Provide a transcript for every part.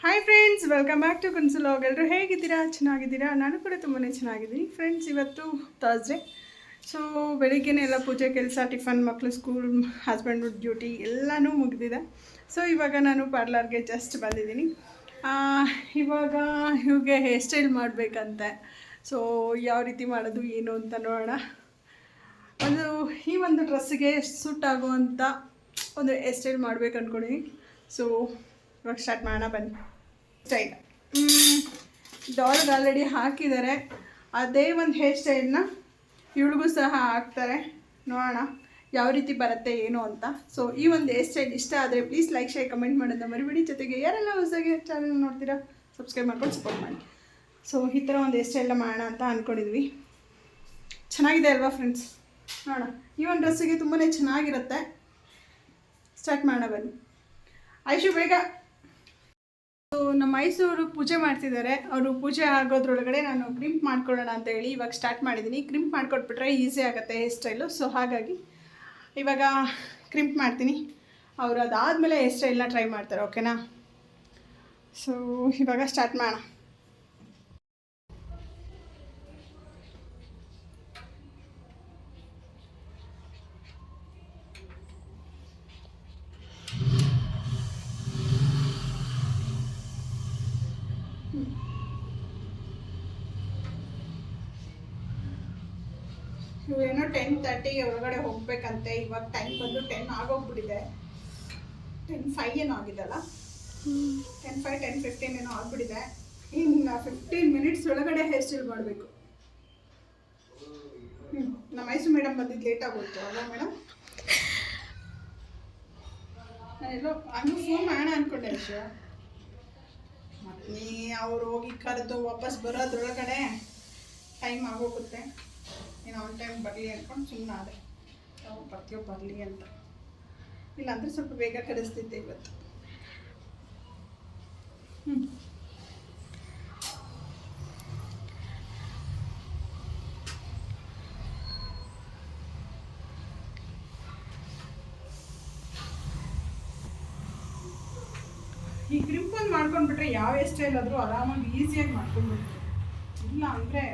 Hi friends, welcome back to ಕುನ್ಸುಲಾಗ್. ಎಲ್ಲರೂ ಹೇಗಿದ್ದೀರಾ? ಚೆನ್ನಾಗಿದ್ದೀರಾ? ನಾನು ಕೂಡ ತುಂಬಾ ಚೆನ್ನಾಗಿದ್ದೀನಿ ಫ್ರೆಂಡ್ಸ್. ಇವತ್ತು ಥರ್ಸ್ಡೇ. ಸೊ ಬೆಳಿಗ್ಗೆನೇ ಎಲ್ಲ ಪೂಜೆ ಕೆಲಸ, ಟಿಫನ್, ಮಕ್ಕಳು ಸ್ಕೂಲ್, ಹಸ್ಬೆಂಡ್ ಡ್ಯೂಟಿ ಎಲ್ಲನೂ ಮುಗಿದಿದೆ. ಸೊ ಇವಾಗ ನಾನು ಪಾರ್ಲರ್ಗೆ ಜಸ್ಟ್ ಬಂದಿದ್ದೀನಿ. ಇವಾಗ ಇವಾಗೆ ಹೇರ್ ಸ್ಟೈಲ್ ಮಾಡಬೇಕಂತೆ. ಸೊ ಯಾವ ರೀತಿ ಮಾಡೋದು ಏನು ಅಂತ ನೋಡೋಣ. ಒಂದು ಈ ಒಂದು ಡ್ರೆಸ್ಸಿಗೆ ಸೂಟ್ ಆಗುವಂಥ ಒಂದು ಹೇರ್ ಸ್ಟೈಲ್ ಮಾಡ್ಬೇಕು ಅಂದ್ಕೊಂಡಿದ್ದೀನಿ. ಸೊ ಇವಾಗ ಸ್ಟಾರ್ಟ್ ಮಾಡೋಣ ಬನ್ನಿ. ಸ್ಟೈಲ್ ಡಾಲ್ಗೆ ಆಲ್ರೆಡಿ ಹಾಕಿದ್ದಾರೆ. ಅದೇ ಒಂದು ಹೇರ್ ಸ್ಟೈಲ್ನ ಇವಳಿಗೂ ಸಹ ಹಾಕ್ತಾರೆ. ನೋಡೋಣ ಯಾವ ರೀತಿ ಬರುತ್ತೆ ಏನು ಅಂತ. ಸೊ ಈ ಒಂದು ಹೇರ್ ಸ್ಟೈಲ್ ಇಷ್ಟ ಆದರೆ ಪ್ಲೀಸ್ ಲೈಕ್, ಶೇರ್, ಕಮೆಂಟ್ ಮಾಡೋದನ್ನ ಮರಿಬೇಡಿ. ಜೊತೆಗೆ ಯಾರೆಲ್ಲ ಹೊಸದಾಗಿ ಚಾನಲ್ ನೋಡ್ತೀರಾ ಸಬ್ಸ್ಕ್ರೈಬ್ ಮಾಡ್ಕೊಂಡು ಸಪೋರ್ಟ್ ಮಾಡಿ. ಸೊ ಈ ಥರ ಒಂದು ಹೇರ್ ಸ್ಟೈಲ್ನ ಮಾಡೋಣ ಅಂತ ಅಂದ್ಕೊಂಡಿದ್ವಿ. ಚೆನ್ನಾಗಿದೆ ಅಲ್ವಾ ಫ್ರೆಂಡ್ಸ್? ನೋಡೋಣ. ಈ ಒಂದು ಡ್ರೆಸ್ಸಿಗೆ ತುಂಬಾ ಚೆನ್ನಾಗಿರುತ್ತೆ. ಸ್ಟಾರ್ಟ್ ಮಾಡೋಣ ಬನ್ನಿ. ಐಶು ಬೇಗ. ಸೊ ನಮ್ಮ ಮೈಸೂರು ಪೂಜೆ ಮಾಡ್ತಿದ್ದಾರೆ. ಅವರು ಪೂಜೆ ಆಗೋದ್ರೊಳಗಡೆ ನಾನು ಕ್ರಿಂಪ್ ಮಾಡ್ಕೊಳ್ಳೋಣ ಅಂತ ಹೇಳಿ ಇವಾಗ ಸ್ಟಾರ್ಟ್ ಮಾಡಿದ್ದೀನಿ. ಕ್ರಿಂಪ್ ಮಾಡಿಕೊಟ್ಬಿಟ್ರೆ ಈಸಿ ಆಗುತ್ತೆ ಹೇರ್ ಸ್ಟೈಲು. ಸೊ ಹಾಗಾಗಿ ಇವಾಗ ಕ್ರಿಂಪ್ ಮಾಡ್ತೀನಿ. ಅವರು ಅದಾದಮೇಲೆ ಹೇರ್ ಸ್ಟೈಲ್ನ ಟ್ರೈ ಮಾಡ್ತಾರೆ. ಓಕೆನಾ? ಸೊ ಇವಾಗ ಸ್ಟಾರ್ಟ್ ಮಾಡೋಣ. ಇವೇನೋ 10:30 ಒಳಗಡೆ ಹೋಗ್ಬೇಕಂತೆ. ಇವಾಗ ಟೈಮ್ ಬಂದು 10 ಆಗೋಗ್ಬಿಟ್ಟಿದೆ. 10:05 ಏನೋ ಆಗಿದೆಲ್ಲ. 10:05, 10:15 ಏನೋ ಆಗಿಬಿಟ್ಟಿದೆ. ಇನ್ನು 15 ಮಿನಿಟ್ಸ್ ಒಳಗಡೆ ಹೇರ್ ಸ್ಟೈಲ್ ಮಾಡಬೇಕು. ನಮ್ಮ ಮೈಸೂರು ಮೇಡಮ್ ಬಂದಿದ್ದು ಲೇಟ್ ಆಗೋಯ್ತು ಅಲ್ವಾ ಮೇಡಮ್? ನಾನೆಲ್ಲೋ ಹಂಗೆ ಫೋನ್ ಮಾಡೋಣ ಅಂದ್ಕೊಂಡೆ ವಿಷಯ. ಮತ್ತೆ ಅವ್ರು ಹೋಗಿ ಕರೆದು ವಾಪಸ್ ಬರೋದ್ರೊಳಗಡೆ ಟೈಮ್ ಆಗೋಗುತ್ತೆ. ನೀನು ಆನ್ ಟೈಮ್ ಬರಲಿ ಅಂದ್ಕೊಂಡು ಸುಮ್ಮನೆ ಆದೆ. ನಾವು ಬರ್ತೀವೋ ಬರಲಿ ಅಂತ. ಇಲ್ಲಾಂದರೆ ಸ್ವಲ್ಪ ಬೇಗ ಕರೆಸ್ತಿದ್ದೆ ಇವತ್ತು. ಈ ಕ್ರಿಂಪ್ ಒಂದು ಮಾಡ್ಕೊಂಡ್ಬಿಟ್ರೆ ಯಾವ ಹೇರ್ ಸ್ಟೈಲ್ ಆದರೂ ಆರಾಮಾಗಿ ಈಸಿಯಾಗಿ ಮಾಡ್ಕೊಂಡ್ಬಿಡ್ತೀವಿ. ಇಲ್ಲ ಅಂದರೆ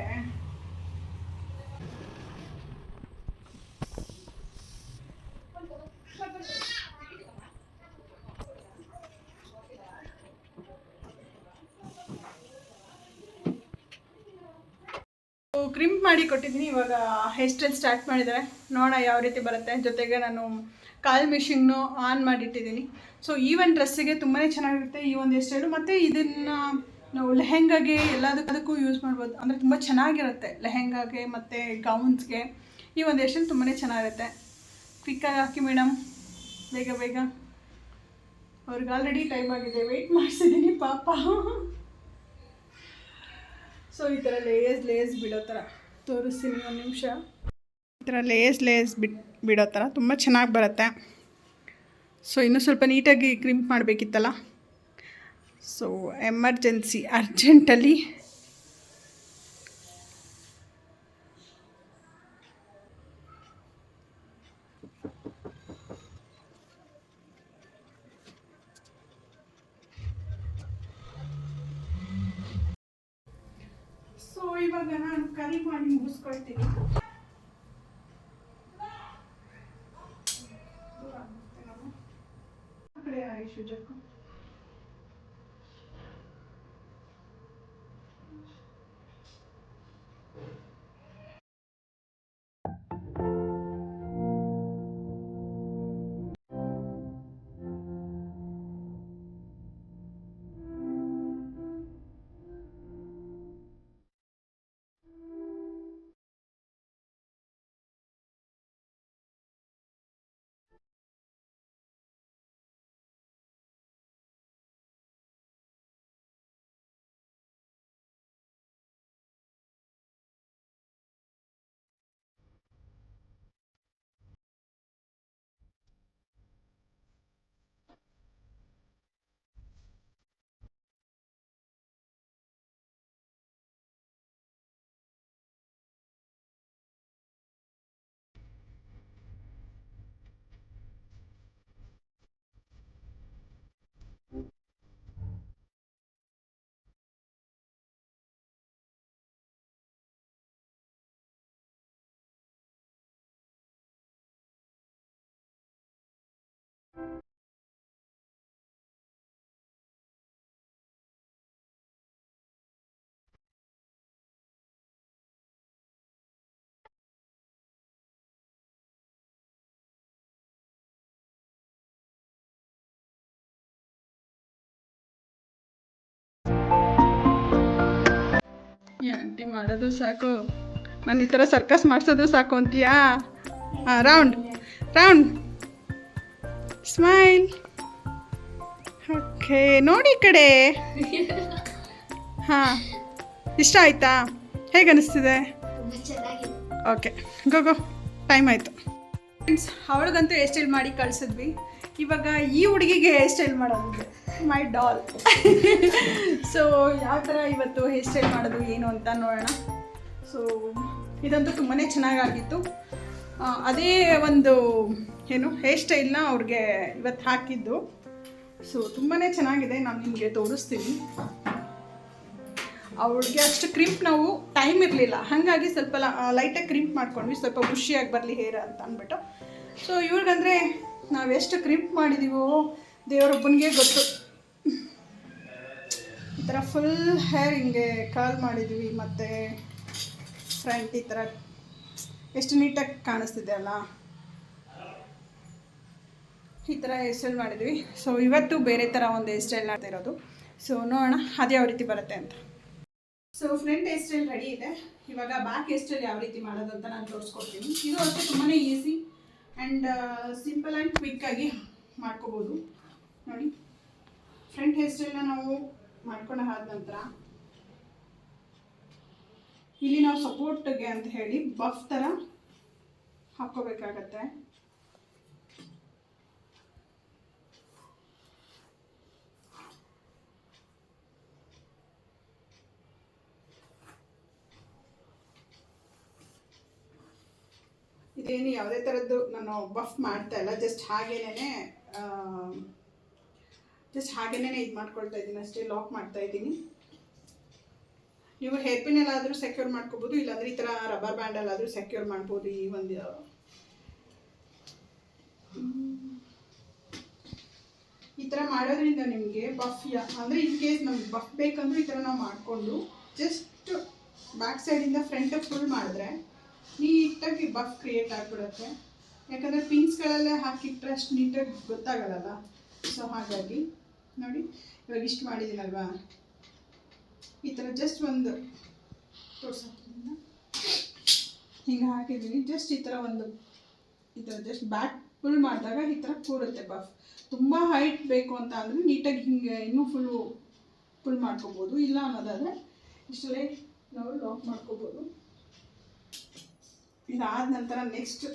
ಕ್ರಿಂಪ್ ಮಾಡಿ ಕೊಟ್ಟಿದ್ದೀನಿ. ಇವಾಗ ಹೇರ್ ಸ್ಟೈಲ್ ಸ್ಟಾರ್ಟ್ ಮಾಡಿದ್ದಾರೆ. ನೋಡೋಣ ಯಾವ ರೀತಿ ಬರುತ್ತೆ. ಜೊತೆಗೆ ನಾನು ಕಾಲ್ ಮಿಷಿನ್ನು ಆನ್ ಮಾಡಿಟ್ಟಿದ್ದೀನಿ. ಸೊ ಈ ಒಂದು ಡ್ರೆಸ್ಸಿಗೆ ತುಂಬಾ ಚೆನ್ನಾಗಿರುತ್ತೆ ಈ ಒಂದು ಹೇರ್ ಸ್ಟೈಲು. ಮತ್ತು ಇದನ್ನು ನಾವು ಲೆಹೆಂಗಾಗೆ ಎಲ್ಲದಕ್ಕೂ ಯೂಸ್ ಮಾಡ್ಬೋದು. ಅಂದರೆ ತುಂಬ ಚೆನ್ನಾಗಿರುತ್ತೆ ಲೆಹೆಂಗಾಗೆ ಮತ್ತು ಗೌನ್ಸ್ಗೆ. ಈ ಒಂದು ಹೇರ್ ಸ್ಟೈಲ್ ತುಂಬಾ ಚೆನ್ನಾಗಿರುತ್ತೆ. ಕ್ವಿಕ್ಕಾಗಿ ಹಾಕಿ ಮೇಡಮ್, ಬೇಗ ಬೇಗ. ಅವ್ರಿಗೆ ಆಲ್ರೆಡಿ ಟೈಮ್ ಆಗಿದೆ, ವೆಯ್ಟ್ ಮಾಡಿಸಿದ್ದೀನಿ ಪಾಪ. ಸೊ ಈ ಥರ ಲೇಯರ್ಸ್ ಬಿಡೋ ಥರ ತೋರಿಸ್ತೀನಿ ಒಂದು ನಿಮಿಷ. ಈ ಥರ ಲೇಯರ್ಸ್ ಬಿಡೋ ಥರ ತುಂಬ ಚೆನ್ನಾಗಿ ಬರುತ್ತೆ. ಸೊ ಇನ್ನೂ ಸ್ವಲ್ಪ ನೀಟಾಗಿ ಕ್ರಿಂಪ್ ಮಾಡಬೇಕಿತ್ತಲ್ಲ. ಸೊ ಎಮರ್ಜೆನ್ಸಿ ಅರ್ಜೆಂಟಲ್ಲಿ ಸೊ ಇವಾಗ ನಾನು ಕರಿ ಮಾಡಿ ಮುಗಿಸ್ಕೊಳ್ತೀನಿ. ಆಯುಷ್ ಈ ಆಂಟಿ ಮಾಡೋದು ಸಾಕು, ನಾನು ಈ ಥರ ಸರ್ಕಸ್ ಮಾಡಿಸೋದು ಸಾಕು ಅಂತೀಯಾ? ಹಾಂ, ರೌಂಡ್ ರೌಂಡ್ ಸ್ಮೈಲ್. ಓಕೆ, ನೋಡಿ ಈ ಕಡೆ. ಹಾಂ, ಇಷ್ಟ ಆಯ್ತಾ? ಹೇಗೆ ಅನಿಸ್ತಿದೆ? ಓಕೆ, ಗೋ ಟೈಮ್ ಆಯಿತು. ಫ್ರೆಂಡ್ಸ್, ಅವಳಿಗಂತೂ ಹೇರ್ ಸ್ಟೈಲ್ ಮಾಡಿ ಕಳಿಸಿದ್ವಿ. ಇವಾಗ ಈ ಹುಡುಗಿಗೆ ಹೇರ್ ಸ್ಟೈಲ್ ಮಾಡೋದು, ಮೈ ಡಾಲ್. ಸೊ ಯಾವ ಥರ ಇವತ್ತು ಹೇರ್ ಸ್ಟೈಲ್ ಮಾಡೋದು ಏನು ಅಂತ ನೋಡೋಣ. ಸೊ ಇದಂತೂ ತುಂಬಾ ಚೆನ್ನಾಗಾಗಿತ್ತು. ಅದೇ ಒಂದು ಏನು ಹೇರ್ ಸ್ಟೈಲ್ನ ಅವ್ರಿಗೆ ಇವತ್ತು ಹಾಕಿದ್ದು. ಸೊ ತುಂಬಾ ಚೆನ್ನಾಗಿದೆ, ನಾನು ನಿಮಗೆ ತೋರಿಸ್ತೀನಿ. ಅವ್ಳಿಗೆ ಅಷ್ಟು ಕ್ರಿಂಪ್ ನಾವು ಟೈಮ್ ಇರಲಿಲ್ಲ, ಹಾಗಾಗಿ ಸ್ವಲ್ಪ ಲೈಟಾಗಿ ಕ್ರಿಂಪ್ ಮಾಡ್ಕೊಂಡ್ವಿ, ಸ್ವಲ್ಪ ಖುಷಿಯಾಗಿ ಬರಲಿ ಹೇರ್ ಅಂತ ಅಂದ್ಬಿಟ್ಟು. ಸೊ ಇವ್ರಿಗಂದರೆ ನಾವು ಎಷ್ಟು ಕ್ರಿಂಪ್ ಮಾಡಿದ್ದೀವೋ ದೇವರೊಬ್ಬನಿಗೆ ಗೊತ್ತು. ಈ ಥರ ಫುಲ್ ಹೇರ್ ಹಿಂಗೆ ಕರ್ಲ್ ಮಾಡಿದ್ವಿ, ಮತ್ತು ಫ್ರಂಟ್ ಈ ಥರ ಎಷ್ಟು ನೀಟಾಗಿ ಕಾಣಿಸ್ತಿದೆ ಅಲ್ಲ, ಈ ಥರ ಹೇರ್ ಸ್ಟೈಲ್ ಮಾಡಿದ್ವಿ. ಸೊ ಇವತ್ತು ಬೇರೆ ಥರ ಒಂದು ಹೇರ್ ಸ್ಟೈಲ್ ಮಾಡ್ತಿರೋದು. ಸೊ ನೋಡೋಣ ಅದು ಯಾವ ರೀತಿ ಬರುತ್ತೆ ಅಂತ. So front hair style ready ಇದೆ. ಇವಾಗ ಬ್ಯಾಕ್ ಹೇರ್ ಸ್ಟೈಲ್ ಯಾವ ರೀತಿ ಮಾಡೋದು ಅಂತ ನಾನು ತೋರಿಸ್ಕೊಡ್ತೀನಿ. ಇದು ಅಷ್ಟೇ ತುಂಬಾ ಈಸಿ ಆ್ಯಂಡ್ ಸಿಂಪಲ್ ಆ್ಯಂಡ್ ಕ್ವಿಕ್ಕಾಗಿ ಮಾಡ್ಕೋಬೋದು. ನೋಡಿ, ಫ್ರಂಟ್ ಹೇರ್ ಸ್ಟೈಲ್ನ ನಾವು ಮಾಡ್ಕೊಂಡು ಆದ ನಂತರ ಇಲ್ಲಿ ನಾವು ಸಪೋರ್ಟ್ಗೆ ಅಂತ ಹೇಳಿ ಬಫ್ ಥರ ಹಾಕ್ಕೋಬೇಕಾಗತ್ತೆ. ಇದೇನು ಯಾವುದೇ ಥರದ್ದು ನಾನು ಬಫ್ ಮಾಡ್ತಾ ಇಲ್ಲ, ಜಸ್ಟ್ ಹಾಗೇನೇ ಇದು ಮಾಡ್ಕೊಳ್ತಾ ಇದ್ದೀನಿ ಅಷ್ಟೇ, ಲಾಕ್ ಮಾಡ್ತಾ ಇದ್ದೀನಿ. ನೀವು ಹೇರ್ ಪಿನ್ ಎಲ್ಲಾದರೂ ಸೆಕ್ಯೂರ್ ಮಾಡ್ಕೋಬೋದು, ಇಲ್ಲಾಂದರೆ ಈ ಥರ ರಬ್ಬರ್ ಬ್ಯಾಂಡಲ್ಲಾದರೂ ಸೆಕ್ಯೂರ್ ಮಾಡ್ಬೋದು. ಈ ಒಂದು ಈ ಥರ ಮಾಡೋದ್ರಿಂದ ನಿಮಗೆ ಬಫ್ ಅಂದರೆ ಇನ್ ಕೇಸ್ ನಮ್ಗೆ ಬಫ್ ಬೇಕಂದ್ರೆ ಈ ಥರ ನಾವು ಮಾಡಿಕೊಂಡು ಜಸ್ಟ್ ಬ್ಯಾಕ್ ಸೈಡಿಂದ ಫ್ರಂಟಿಗೆ ಫುಲ್ ಮಾಡಿದ್ರೆ ನೀಟಾಗಿ ಬಫ್ ಕ್ರಿಯೇಟ್ ಆಗಿಬಿಡುತ್ತೆ. ಯಾಕಂದರೆ ಪಿನ್ಸ್ಗಳಲ್ಲೇ ಹಾಕಿಟ್ರೆ ಅಷ್ಟು ನೀಟಾಗಿ ಗೊತ್ತಾಗಲ್ಲ. ಸೊ ಹಾಗಾಗಿ ನೋಡಿ, ಇವಾಗ ಇಷ್ಟು ಮಾಡಿದ್ದೀನಲ್ವಾ, ಈ ಥರ ಜಸ್ಟ್ ಒಂದು ತೋರ್ಸೋದ್ರಿಂದ ಹಿಂಗೆ ಹಾಕಿದ್ದೀನಿ. ಜಸ್ಟ್ ಈ ಥರ ಜಸ್ಟ್ ಬ್ಯಾಕ್ ಫುಲ್ ಮಾಡಿದಾಗ ಈ ಥರ ಕೂರುತ್ತೆ ಬಫ್. ತುಂಬ ಹೈಟ್ ಬೇಕು ಅಂತ ಅಂದರೆ ನೀಟಾಗಿ ಹಿಂಗೆ ಇನ್ನೂ ಫುಲ್ ಮಾಡ್ಕೋಬೋದು. ಇಲ್ಲ ಅನ್ನೋದಾದರೆ ಇಷ್ಟಲ್ಲೇ ನಾವು ಲಾಕ್ ಮಾಡ್ಕೋಬೋದು. ಇದಾದ ನಂತರ next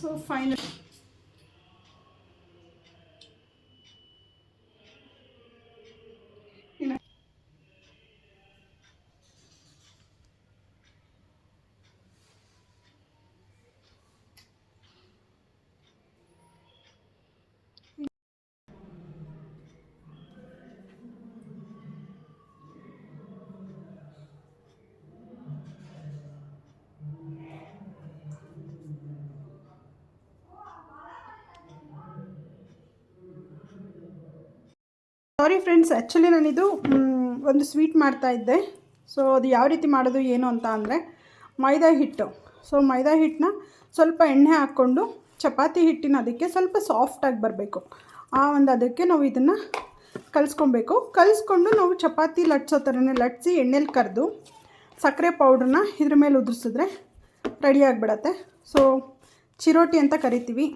so final sorry friends, actually ನಾನಿದು ಒಂದು ಸ್ವೀಟ್ ಮಾಡ್ತಾಯಿದ್ದೆ. ಸೊ ಅದು ಯಾವ ರೀತಿ ಮಾಡೋದು ಏನು ಅಂತ ಅಂದರೆ, ಮೈದಾ ಹಿಟ್ಟು. ಸೊ ಮೈದಾ ಹಿಟ್ಟನ್ನ ಸ್ವಲ್ಪ ಎಣ್ಣೆ ಹಾಕ್ಕೊಂಡು ಚಪಾತಿ ಹಿಟ್ಟಿನ ಅದಕ್ಕೆ ಸ್ವಲ್ಪ ಸಾಫ್ಟಾಗಿ ಬರಬೇಕು. ಆ ಒಂದು ಅದಕ್ಕೆ ನಾವು ಇದನ್ನು ಕಲಿಸ್ಕೊಬೇಕು. ಕಲಿಸ್ಕೊಂಡು ನಾವು ಚಪಾತಿ ಲಟ್ಸೋ ಥರನೇ ಲಟ್ಟಿಸಿ ಎಣ್ಣೆಲಿ ಕರೆದು ಸಕ್ಕರೆ ಪೌಡ್ರನ್ನ ಇದ್ರ ಮೇಲೆ ಉದುರಿಸಿದ್ರೆ ರೆಡಿಯಾಗಿಬಿಡತ್ತೆ. ಸೊ ಚಿರೋಟಿ ಅಂತ ಕರಿತೀವಿ.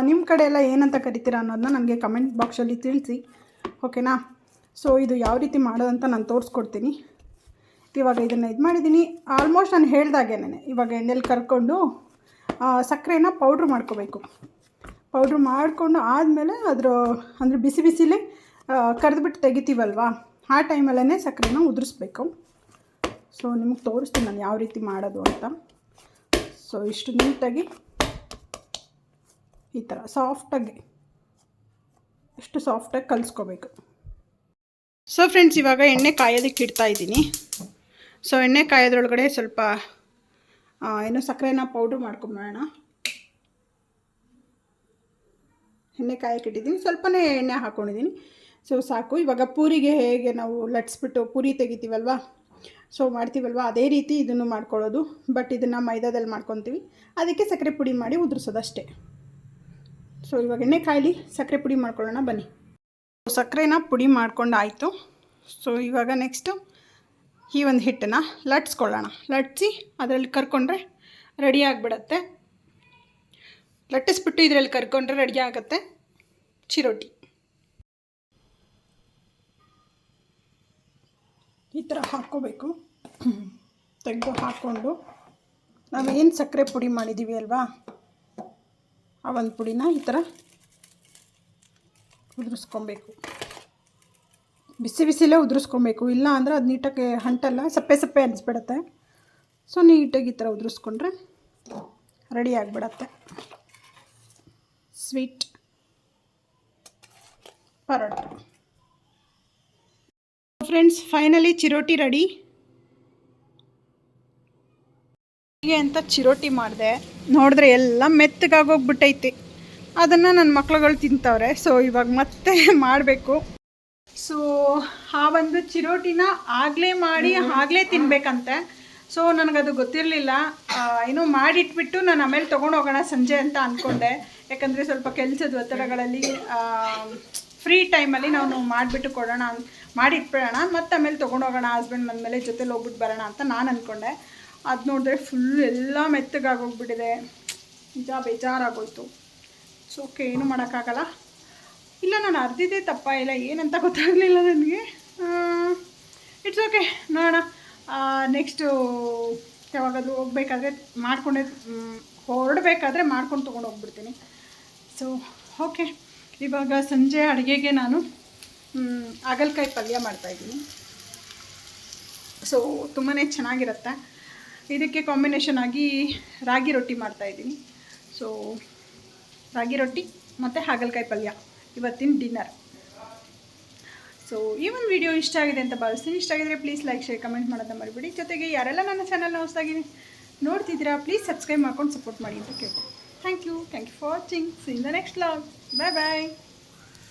ನಿಮ್ಮ ಕಡೆ ಎಲ್ಲ ಏನಂತ ಕರಿತೀರಾ ಅನ್ನೋದನ್ನ ನನಗೆ ಕಮೆಂಟ್ ಬಾಕ್ಸಲ್ಲಿ ತಿಳಿಸಿ, ಓಕೆನಾ. ಸೊ ಇದು ಯಾವ ರೀತಿ ಮಾಡೋದಂತ ನಾನು ತೋರಿಸ್ಕೊಡ್ತೀನಿ. ಇವಾಗ ಇದನ್ನು ಇದು ಮಾಡಿದ್ದೀನಿ. ಆಲ್ಮೋಸ್ಟ್ ನಾನು ಹೇಳ್ದಾಗೇನೆ ಇವಾಗ ಎಣ್ಣೆಲಿ ಕರ್ಕೊಂಡು ಸಕ್ಕರೆನ ಪೌಡ್ರ್ ಮಾಡ್ಕೋಬೇಕು. ಪೌಡ್ರ್ ಮಾಡಿಕೊಂಡು ಆದಮೇಲೆ ಅಂದರೆ ಬಿಸಿ ಬಿಸಿಲೇ ಕರೆದ್ಬಿಟ್ಟು ತೆಗಿತೀವಲ್ವ, ಆ ಟೈಮಲ್ಲೇ ಸಕ್ಕರೆನ ಉದುರಿಸ್ಬೇಕು. ಸೊ ನಿಮಗೆ ತೋರಿಸ್ತೀನಿ ನಾನು ಯಾವ ರೀತಿ ಮಾಡೋದು ಅಂತ. ಸೊ ಇಷ್ಟು ನೀಟಾಗಿ ಈ ಥರ ಸಾಫ್ಟಾಗಿ ಎಷ್ಟು ಸಾಫ್ಟಾಗಿ ಕಲಿಸ್ಕೋಬೇಕು. ಸೊ ಫ್ರೆಂಡ್ಸ್, ಇವಾಗ ಎಣ್ಣೆ ಕಾಯೋದಕ್ಕೆ ಇಡ್ತಾಯಿದ್ದೀನಿ. ಸೊ ಎಣ್ಣೆ ಕಾಯೋದ್ರೊಳಗಡೆ ಸ್ವಲ್ಪ ಸಕ್ಕರೆನ ಪೌಡ್ರ್ ಮಾಡ್ಕೊಂಬಿಡೋಣ. ಎಣ್ಣೆ ಕಾಯಕ್ಕೆ ಇಟ್ಟಿದ್ದೀನಿ, ಸ್ವಲ್ಪನೇ ಎಣ್ಣೆ ಹಾಕ್ಕೊಂಡಿದ್ದೀನಿ. ಸೊ ಸಾಕು. ಇವಾಗ ಪೂರಿಗೆ ಹೇಗೆ ನಾವು ಲಟ್ಸ್ಬಿಟ್ಟು ಪೂರಿ ತೆಗಿತೀವಲ್ವ, ಸೊ ಮಾಡ್ತೀವಲ್ವ, ಅದೇ ರೀತಿ ಇದನ್ನು ಮಾಡ್ಕೊಳ್ಳೋದು. ಬಟ್ ಇದನ್ನು ಮೈದಾದಲ್ಲಿ ಮಾಡ್ಕೊತೀವಿ. ಅದಕ್ಕೆ ಸಕ್ಕರೆ ಪುಡಿ ಮಾಡಿ ಉದುರಿಸೋದಷ್ಟೇ. ಸೊ ಇವಾಗ ಎಣ್ಣೆ ಕಾಯಲಿ, ಸಕ್ಕರೆ ಪುಡಿ ಮಾಡ್ಕೊಳ್ಳೋಣ ಬನ್ನಿ. ಸಕ್ಕರೆನ ಪುಡಿ ಮಾಡ್ಕೊಂಡು ಆಯಿತು. ಸೊ ಇವಾಗ ನೆಕ್ಸ್ಟು ಈ ಒಂದು ಹಿಟ್ಟನ್ನು ಲಟ್ಸ್ಕೊಳ್ಳೋಣ. ಲಟ್ಟಿಸಿ ಅದರಲ್ಲಿ ಕರ್ಕೊಂಡ್ರೆ ರೆಡಿ ಆಗಿಬಿಡತ್ತೆ. ಲಟ್ಟಿಸ್ಬಿಟ್ಟು ಇದರಲ್ಲಿ ಕರ್ಕೊಂಡ್ರೆ ರೆಡಿ ಆಗುತ್ತೆ ಚಿರೋಟಿ. ಈ ಥರ ಹಾಕ್ಕೋಬೇಕು. ತೆಗೆದು ಹಾಕ್ಕೊಂಡು ನಾವೇನು ಸಕ್ಕರೆ ಪುಡಿ ಮಾಡಿದ್ದೀವಿ ಅಲ್ವಾ, ಆ ಒಂದು ಪುಡಿನ ಈ ಥರ ಉದುರಿಸ್ಕೊಬೇಕು. ಬಿಸಿ ಬಿಸಿಲೇ ಉದುರಿಸ್ಕೊಬೇಕು, ಇಲ್ಲ ಅಂದರೆ ಅದು ನೀಟಾಗಿ ಅಂಟಲ್ಲ, ಸಪ್ಪೆ ಸಪ್ಪೆ ಅನಿಸ್ಬಿಡತ್ತೆ. ಸೊ ನೀಟಾಗಿ ಈ ಥರ ಉದುರಿಸ್ಕೊಂಡ್ರೆ ರೆಡಿ ಆಗಿಬಿಡತ್ತೆ ಸ್ವೀಟ್ ಪರೋಟ. ಫ್ರೆಂಡ್ಸ್, ಫೈನಲಿ ಚಿರೋಟಿ ರೆಡಿ. ಹೀಗೆ ಅಂತ ಚಿರೋಟಿ ಮಾಡಿದೆ, ನೋಡಿದ್ರೆ ಎಲ್ಲ ಮೆತ್ತಗಾಗೋಗ್ಬಿಟ್ಟೈತಿ. ಅದನ್ನು ನನ್ನ ಮಕ್ಳುಗಳು ತಿಂತವ್ರೆ. ಸೊ ಇವಾಗ ಮತ್ತೆ ಮಾಡಬೇಕು. ಸೊ ಆ ಒಂದು ಚಿರೋಟಿನ ಆಗಲೇ ಮಾಡಿ ಆಗಲೇ ತಿನ್ನಬೇಕಂತೆ. ಸೊ ನನಗದು ಗೊತ್ತಿರಲಿಲ್ಲ. ಏನೋ ಮಾಡಿಟ್ಬಿಟ್ಟು ನಾನು ಆಮೇಲೆ ತೊಗೊಂಡು ಹೋಗೋಣ ಸಂಜೆ ಅಂತ ಅಂದ್ಕೊಂಡೆ. ಯಾಕಂದರೆ ಸ್ವಲ್ಪ ಕೆಲಸದ ಒತ್ತಡಗಳಲ್ಲಿ ಫ್ರೀ ಟೈಮಲ್ಲಿ ನಾವು ಮಾಡಿಬಿಟ್ಟು ಕೊಡೋಣ, ಮಾಡಿಟ್ಬಿಡೋಣ, ಮತ್ತು ಆಮೇಲೆ ತೊಗೊಂಡು ಹೋಗೋಣ ಹಸ್ಬೆಂಡ್ ಬಂದಮೇಲೆ ಜೊತೆಲಿ ಹೋಗ್ಬಿಟ್ಟು ಬರೋಣ ಅಂತ ನಾನು ಅಂದ್ಕೊಂಡೆ. ಅದು ನೋಡಿದ್ರೆ ಫುಲ್ ಎಲ್ಲ ಮೆತ್ತಗಾಗೋಗ್ಬಿಟ್ಟಿದೆ. ನಿಜ ಬೇಜಾರಾಗೋಯ್ತು. ಸೊ ಓಕೆ, ಏನೂ ಮಾಡೋಕ್ಕಾಗಲ್ಲ. ಇಲ್ಲ, ನಾನು ಅರ್ಧಿದ್ದೇ ತಪ್ಪ ಇಲ್ಲ, ಏನಂತ ಗೊತ್ತಾಗಲಿಲ್ಲ ನನಗೆ. ಇಟ್ಸ್ ಓಕೆ, ನೋಡೋಣ. ನೆಕ್ಸ್ಟು ಯಾವಾಗಾದರೂ ಹೋಗ್ಬೇಕಾದ್ರೆ ಹೊರಡಬೇಕಾದ್ರೆ ಮಾಡ್ಕೊಂಡು ತೊಗೊಂಡು ಹೋಗ್ಬಿಡ್ತೀನಿ. ಸೊ ಓಕೆ, ಇವಾಗ ಸಂಜೆ ಅಡುಗೆಗೆ ನಾನು ಹಾಗಲಕಾಯಿ ಪಲ್ಯ ಮಾಡ್ತಾಯಿದ್ದೀನಿ. ಸೊ ತುಂಬಾ ಚೆನ್ನಾಗಿರುತ್ತೆ. ಇದಕ್ಕೆ ಕಾಂಬಿನೇಷನ್ ಆಗಿ ರಾಗಿ ರೊಟ್ಟಿ ಮಾಡ್ತಾಯಿದ್ದೀನಿ. ಸೊ ರಾಗಿ ರೊಟ್ಟಿ ಮತ್ತು ಹಾಗಲಕಾಯಿ ಪಲ್ಯ ಇವತ್ತಿನ ಡಿನ್ನರ್. ಸೊ ಈ ಒಂದು ವಿಡಿಯೋ ಇಷ್ಟ ಆಗಿದೆ ಅಂತ ಭಾವಿಸ್ತೀನಿ. ಇಷ್ಟ ಆಗಿದ್ರೆ ಪ್ಲೀಸ್ ಲೈಕ್, ಶೇರ್, ಕಮೆಂಟ್ ಮಾಡೋದನ್ನ ಮರಿಬೇಡಿ. ಜೊತೆಗೆ ಯಾರೆಲ್ಲ ನನ್ನ ಚಾನಲ್ನ ಹೊಸದಾಗಿ ನೋಡ್ತಿದ್ದೀರಾ ಪ್ಲೀಸ್ ಸಬ್ಸ್ಕ್ರೈಬ್ ಮಾಡ್ಕೊಂಡು ಸಪೋರ್ಟ್ ಮಾಡಿ ಅಂತ ಕೇಳ್ತೀನಿ. Thank you for watching. See in the next vlog. Bye bye.